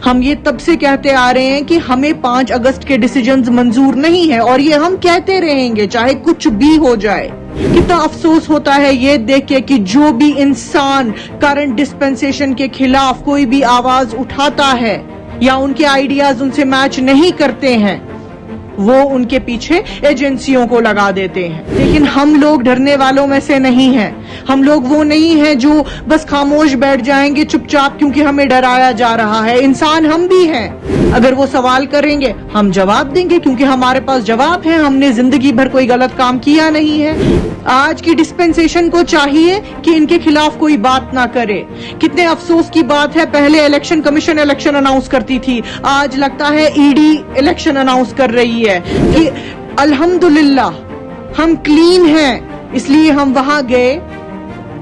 हम ये तब से कहते आ रहे हैं कि हमें 5 अगस्त के डिसीजंस मंजूर नहीं है और ये हम कहते रहेंगे चाहे कुछ भी हो जाए। कितना अफसोस होता है ये देख के कि जो भी इंसान करंट डिस्पेंसेशन के खिलाफ कोई भी आवाज उठाता है या उनके आइडियाज उनसे मैच नहीं करते हैं, वो उनके पीछे एजेंसियों को लगा देते हैं। लेकिन हम लोग डरने वालों में से नहीं हैं। हम लोग वो नहीं हैं जो बस खामोश बैठ जाएंगे चुपचाप क्योंकि हमें डराया जा रहा है। इंसान हम भी हैं। अगर वो सवाल करेंगे हम जवाब देंगे क्योंकि हमारे पास जवाब है। हमने जिंदगी भर कोई गलत काम किया नहीं है। आज की डिस्पेंसेशन को चाहिए कि इनके खिलाफ कोई बात ना करे। कितने अफसोस की बात है, पहले इलेक्शन कमीशन इलेक्शन अनाउंस करती थी, आज लगता है ईडी इलेक्शन अनाउंस कर रही है कि अल्हम्दुलिल्लाह हम क्लीन हैं। इसलिए हम वहां गए,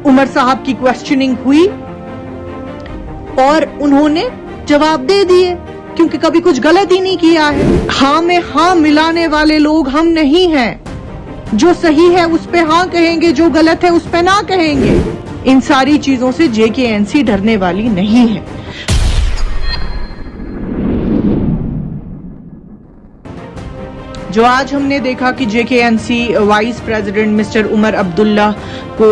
उमर साहब की क्वेश्चनिंग हुई और उन्होंने जवाब दे दिए क्योंकि कभी कुछ गलत ही नहीं किया है। हाँ में हाँ मिलाने वाले लोग हम नहीं हैं। जो सही है उस पे हाँ कहेंगे, जो गलत है उस पे ना कहेंगे। इन सारी चीजों से जेकेएनसी डरने वाली नहीं है। जो आज हमने देखा कि JKNC vice president mister Omar Abdullah को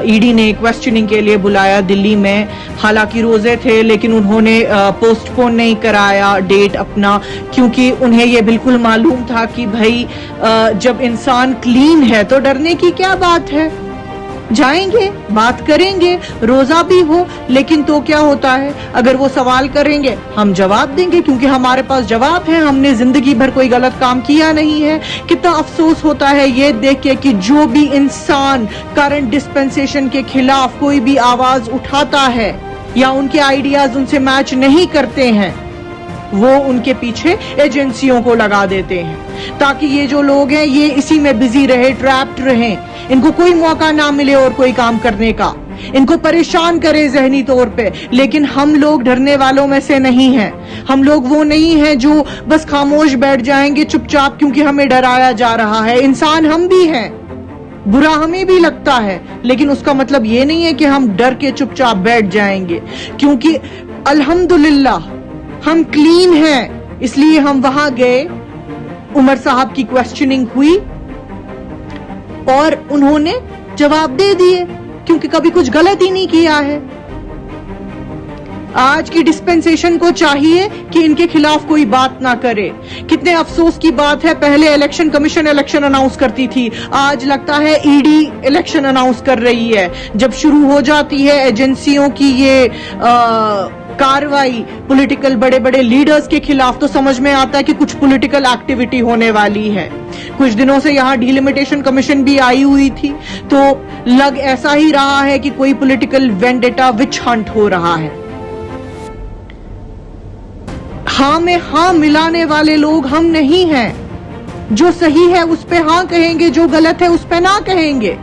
ईडी ने क्वेश्चनिंग के लिए बुलाया दिल्ली में। हालांकि रोजे थे लेकिन उन्होंने पोस्टपोन नहीं कराया डेट अपना, क्योंकि उन्हें ये बिल्कुल मालूम था कि भाई जब इंसान क्लीन है तो डरने की क्या बात है। जाएंगे, बात करेंगे, रोजा भी हो, लेकिन तो क्या होता है, अगर वो सवाल करेंगे हम जवाब देंगे क्योंकि हमारे पास जवाब है। हमने जिंदगी भर कोई गलत काम किया नहीं है। कितना अफसोस होता है ये देख के कि जो भी इंसान करंट डिस्पेंसेशन के खिलाफ कोई भी आवाज उठाता है या उनके आइडियाज उनसे मैच नहीं करते हैं, वो उनके पीछे एजेंसियों को लगा देते हैं ताकि ये जो लोग हैं ये इसी में बिजी रहे, ट्रैप्ड रहें, इनको कोई मौका ना मिले और कोई काम करने का, इनको परेशान करे जहनी तौर पे। लेकिन हम लोग डरने वालों में से नहीं हैं। हम लोग वो नहीं हैं जो बस खामोश बैठ जाएंगे चुपचाप क्योंकि हमें डराया जा रहा है। इंसान हम भी हैं, बुरा हमें भी लगता है, लेकिन उसका मतलब ये नहीं है कि हम डर के चुपचाप बैठ जाएंगे, क्योंकि अल्हम्दुलिल्लाह हम क्लीन हैं। इसलिए हम वहां गए, उमर साहब की क्वेश्चनिंग हुई और उन्होंने जवाब दे दिए क्योंकि कभी कुछ गलत ही नहीं किया है। आज की डिस्पेंसेशन को चाहिए कि इनके खिलाफ कोई बात ना करे। कितने अफसोस की बात है, पहले इलेक्शन कमीशन इलेक्शन अनाउंस करती थी, आज लगता है ईडी इलेक्शन अनाउंस कर रही है। जब शुरू हो जाती है एजेंसियों की ये कार्रवाई पॉलिटिकल बड़े बड़े लीडर्स के खिलाफ, तो समझ में आता है कि कुछ पॉलिटिकल एक्टिविटी होने वाली है। कुछ दिनों से यहाँ डिलिमिटेशन कमीशन भी आई हुई थी, तो लग ऐसा ही रहा है कि कोई पॉलिटिकल वेंडेटा विच हंट हो रहा है। हाँ में हाँ मिलाने वाले लोग हम नहीं हैं। जो सही है उस पे हाँ कहेंगे, जो गलत है उस पे ना कहेंगे।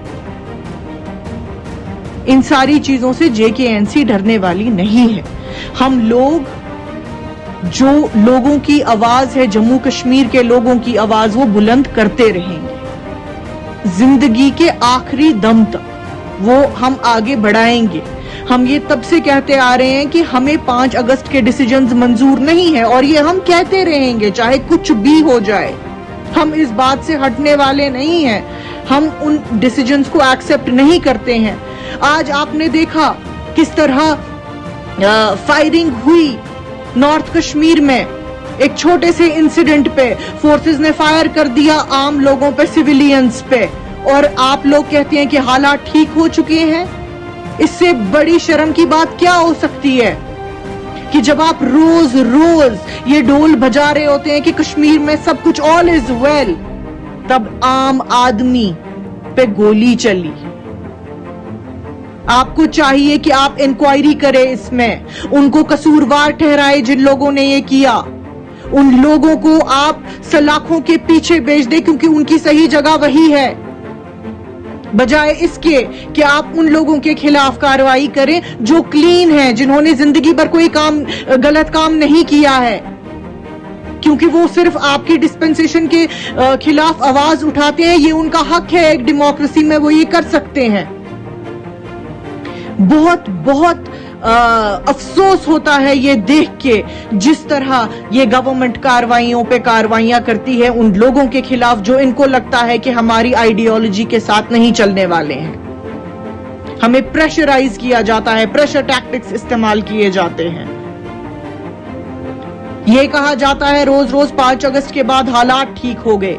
इन सारी चीजों से जेकेएनसी डरने वाली नहीं है। हम लोग जो लोगों की आवाज है, जम्मू कश्मीर के लोगों की आवाज, वो बुलंद करते रहेंगे जिंदगी के आखिरी दम तक। वो हम आगे बढ़ाएंगे। हम ये तब से कहते आ रहे हैं कि हमें 5 अगस्त के डिसीजंस मंजूर नहीं है और ये हम कहते रहेंगे चाहे कुछ भी हो जाए। हम इस बात से हटने वाले नहीं हैं। हम उन डिसीजंस को एक्सेप्ट नहीं करते हैं। आज आपने देखा किस तरह फायरिंग हुई नॉर्थ कश्मीर में। एक छोटे से इंसिडेंट पे फोर्सेस ने फायर कर दिया आम लोगों पे, सिविलियंस पे, और आप लोग कहते हैं कि हालात ठीक हो चुके हैं। इससे बड़ी शर्म की बात क्या हो सकती है कि जब आप रोज रोज ये ढोल बजा रहे होते हैं कि कश्मीर में सब कुछ ऑल इज वेल, तब आम आदमी पे गोली चली। आपको चाहिए कि आप इंक्वायरी करें इसमें, उनको कसूरवार ठहराए जिन लोगों ने ये किया। उन लोगों को आप सलाखों के पीछे भेज दें क्योंकि उनकी सही जगह वही है, बजाय इसके कि आप उन लोगों के खिलाफ कार्रवाई करें जो क्लीन हैं, जिन्होंने जिंदगी भर कोई गलत काम नहीं किया है, क्योंकि वो सिर्फ आपकी डिस्पेंसेशन के खिलाफ आवाज उठाते हैं। ये उनका हक है, एक डेमोक्रेसी में वो ये कर सकते हैं। बहुत बहुत अफसोस होता है ये देख के जिस तरह ये गवर्नमेंट कार्रवाइयों पे कार्रवाइयां करती है उन लोगों के खिलाफ जो इनको लगता है कि हमारी आइडियोलॉजी के साथ नहीं चलने वाले हैं। हमें प्रेशराइज किया जाता है, प्रेशर टैक्टिक्स इस्तेमाल किए जाते हैं। यह कहा जाता है रोज रोज 5 अगस्त के बाद हालात ठीक हो गए।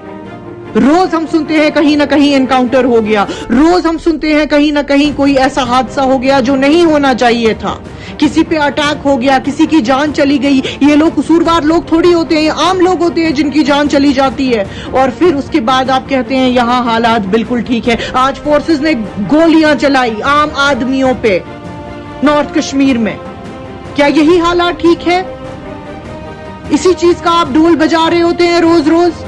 रोज हम सुनते हैं कहीं ना कहीं एनकाउंटर हो गया, रोज हम सुनते हैं कहीं ना कहीं कोई ऐसा हादसा हो गया जो नहीं होना चाहिए था, किसी पे अटैक हो गया, किसी की जान चली गई। ये लोग कसूरवार लोग थोड़ी होते हैं, आम लोग होते हैं जिनकी जान चली जाती है। और फिर उसके बाद आप कहते हैं यहां हालात बिल्कुल ठीक है। आज फोर्सेस ने गोलियां चलाई आम आदमियों पे नॉर्थ कश्मीर में। क्या यही हालात ठीक है? इसी चीज का आप ढोल बजा रहे होते हैं रोज रोज।